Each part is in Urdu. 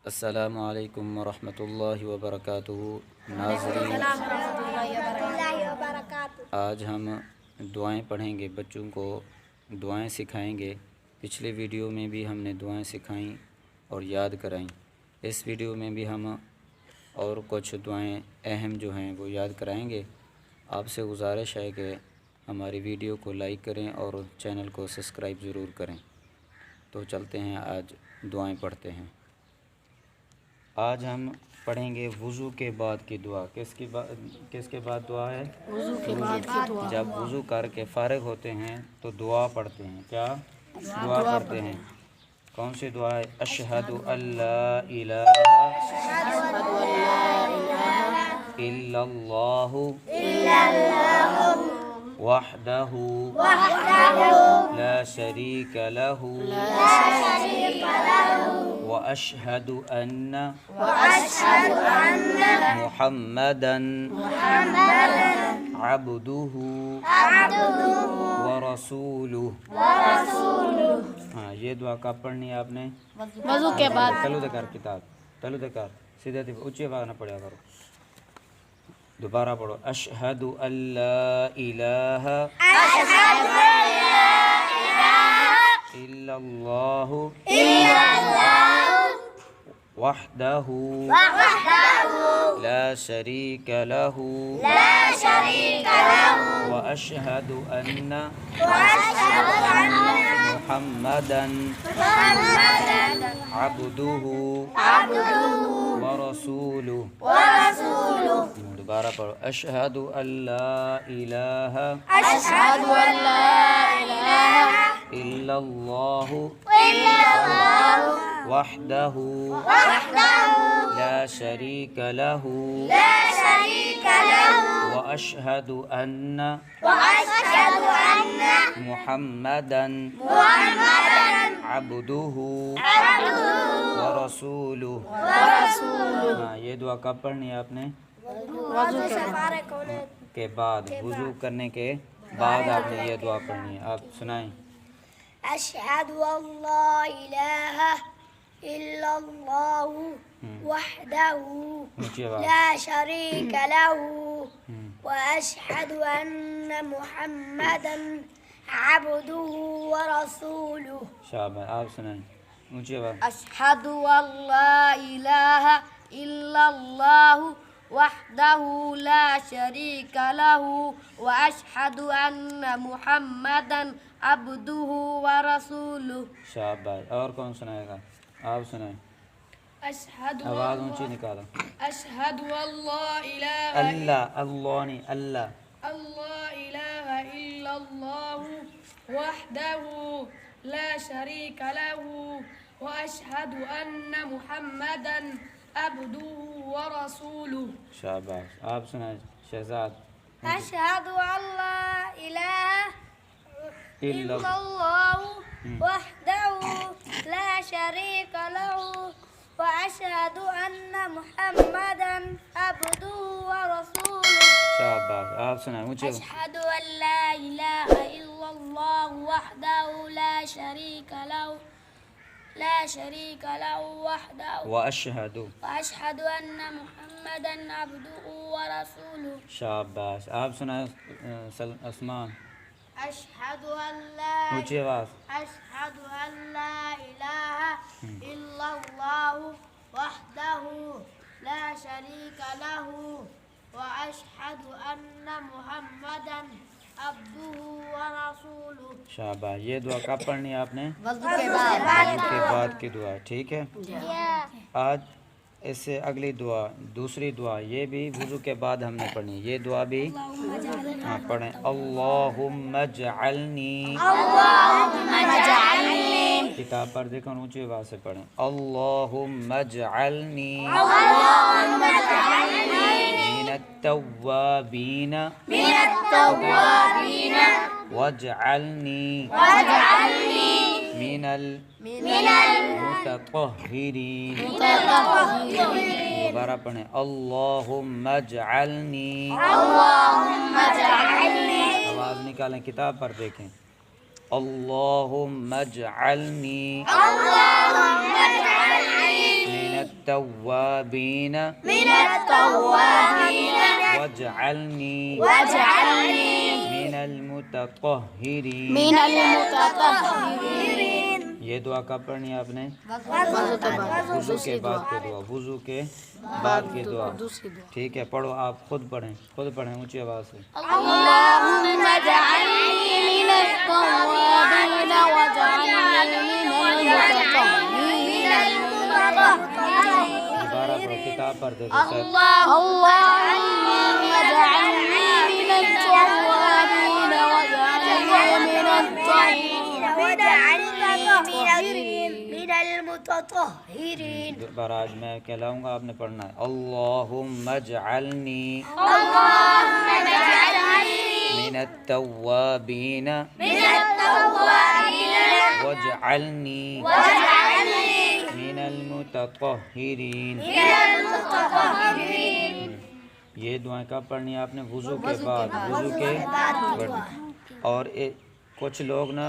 السلام علیکم ورحمۃ اللہ وبرکاتہ۔ ناظرین، آج ہم دعائیں پڑھیں گے، بچوں کو دعائیں سکھائیں گے۔ پچھلے ویڈیو میں بھی ہم نے دعائیں سکھائیں اور یاد کرائیں۔ اس ویڈیو میں بھی ہم اور کچھ دعائیں اہم جو ہیں وہ یاد کرائیں گے۔ آپ سے گزارش ہے کہ ہماری ویڈیو کو لائک کریں اور چینل کو سبسکرائب ضرور کریں۔ تو چلتے ہیں، آج دعائیں پڑھتے ہیں۔ آج ہم پڑھیں گے وضو کے بعد کی دعا۔ کس کے بعد دعا ہے؟ وضو کے بعد کی دعا۔ جب وضو کر کے فارغ ہوتے ہیں تو دعا پڑھتے ہیں۔ کیا دعا پڑھتے ہیں؟ کون سی دعا ہے؟ اشہد اللہ الہ الا اللہ وحدہ لا شریک لہ واشہد ان محمدا عبدہ ورسولہ۔ ہاں، یہ دعا کب پڑھنی ہے آپ نے؟ وضو کے بعد۔ تلو دے کر کتاب، تلو دے کر سیدھے اونچی آواز نہ پڑھیا کرو۔ دوبارہ پڑھو، اشہد ان لا الہ الا اللہ وحدہ لا شریک لہ واشہد ان محمدا عبدہ ورسولہ۔ دوبارہ پڑھو، اشہد ان لا الہ الا اللہ وحدہ لا شریک لہ واشہد ان محمدا عبدہ ورسولہ۔ ہاں، یہ دعا کب پڑھنی ہے آپ نے؟ وضو کے بعد، وضو کرنے کے بعد آپ نے یہ دعا پڑھنی ہے۔ آپ سنائیں۔ أشهد أن لا إله إلا الله وحده لا شريك له وأشهد أن محمدا عبده ورسوله۔ شاباش، آپ سنائیں اونچی آواز۔ أشهد أن لا إله إلا الله وحده لا شريك له وأشهد أن محمدا عبده ورسوله۔ شاباش، اور کون سنائے گا؟ آپ سنائیں، آواز اونچی نکالو۔ أشهد أن لا إله اللہ، اللہ نہیں، اللہ۔ إلا الله وحده لا شريك له وأشهد أن محمدا عبده ورسوله۔ شاباش، آپ سنائیں شہزاد۔ أشهد أن لا إله إلا إلا الله وحده لا شريك له وأشهد أن محمدا عبده ورسوله۔ شاباش، آپ سنائیں اونچی آواز۔ أشهد أن لا إله إلا الله وحده لا شريك له وحده واشہد أن محمدا عبده ورسوله۔ شاباش، آپ سنائیں عثمان، أشهد أن لا اونچی آواز۔ أشهد أن لا إله إلا الله وحده لا شريك له وأشهد أن محمدا عبده ورسوله۔ شاباش، یہ دعا کب پڑھنی ہے آپ نے؟ وضو کے بعد۔ وضو کے بعد کی دعا، ٹھیک ہے۔ آج اس سے اگلی دعا، دوسری دعا، یہ بھی وضو کے بعد ہم نے پڑھنی۔ یہ دعا بھی ہاں پڑھیں، اللہم اجعلنی، کتاب پر دیکھیں، اونچی آواز سے پڑھیں، اللہم اجعلنی من التوابین واجعلنی من المتطہرین۔ دوبارہ پڑھیں، اللہم اجعلنی، آواز نکالیں، کتاب پر دیکھیں، اللہم اجعلنی من التوابین واجعلنی من المتطہرین. یہ دعا کب پڑھنی ہے آپ نے؟ وضو کے بعد کی دعا. وضو کے بعد کی دعا. ٹھیک ہے، پڑھو، آپ خود پڑھیں اونچی آواز سے. اللهم اجعلني من التوابين واجعلني من المتطهرين. دوبارہ پڑھو، کتاب پر دیکھو. اللهم اجعلني من التوابين واجعلني من المتطهرين. دوبارہ آج میں کہلاؤں گا، آپ نے پڑھنا ہے. اللہم اجعلنی من التوابین واجعلنی من المتطہرین. یہ دعائیں کب پڑھنی ہے آپ نے؟ وضو کے بعد. وضو کے بعد. اور کچھ لوگ نا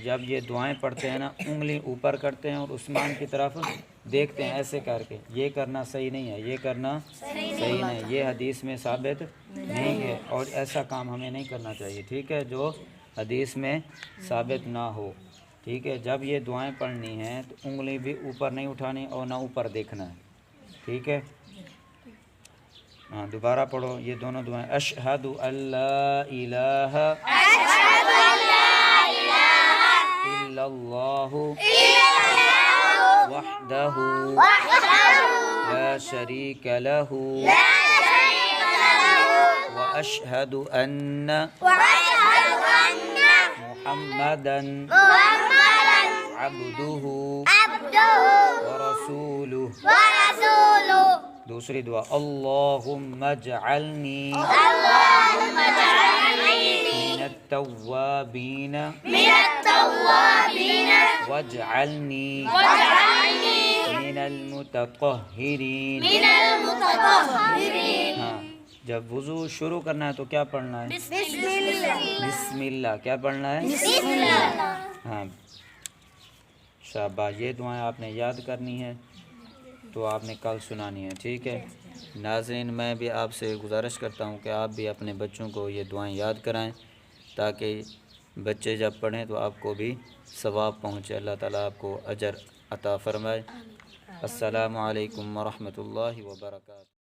جب یہ دعائیں پڑھتے ہیں نا انگلی اوپر کرتے ہیں اور عثمان کی طرف دیکھتے ہیں ایسے کر کے. یہ کرنا صحیح نہیں ہے، یہ کرنا صحیح نہیں، یہ حدیث میں ثابت نہیں ہے اور ایسا کام ہمیں نہیں کرنا چاہیے. ٹھیک ہے، جو حدیث میں ثابت نہ ہو. ٹھیک ہے، جب یہ دعائیں پڑھنی ہیں تو انگلی بھی اوپر نہیں اٹھانی اور نہ اوپر دیکھنا ہے. ٹھیک ہے، ہاں دوبارہ پڑھو یہ دونوں دعائیں. اشہد ان لا الہ الا اللہ وحدہ لا شریک لہ واشہد ان محمدا عبدہ ورسولہ. دوسری دعا. اللہم اجعلنی من التوابین واجعلنی من المتطہرین. ہاں، جب وضو شروع کرنا ہے تو کیا پڑھنا ہے؟ بسم اللہ. کیا پڑھنا ہے؟ ہاں شاباش. یہ دعائیں آپ نے یاد کرنی ہے تو آپ نے کل سنانی ہے. ٹھیک ہے ناظرین، میں بھی آپ سے گزارش کرتا ہوں کہ آپ بھی اپنے بچوں کو یہ دعائیں یاد کرائیں تاکہ بچے جب پڑھیں تو آپ کو بھی ثواب پہنچے. اللہ تعالیٰ آپ کو اجر عطا فرمائے. السلام علیکم ورحمۃ اللہ وبرکاتہ.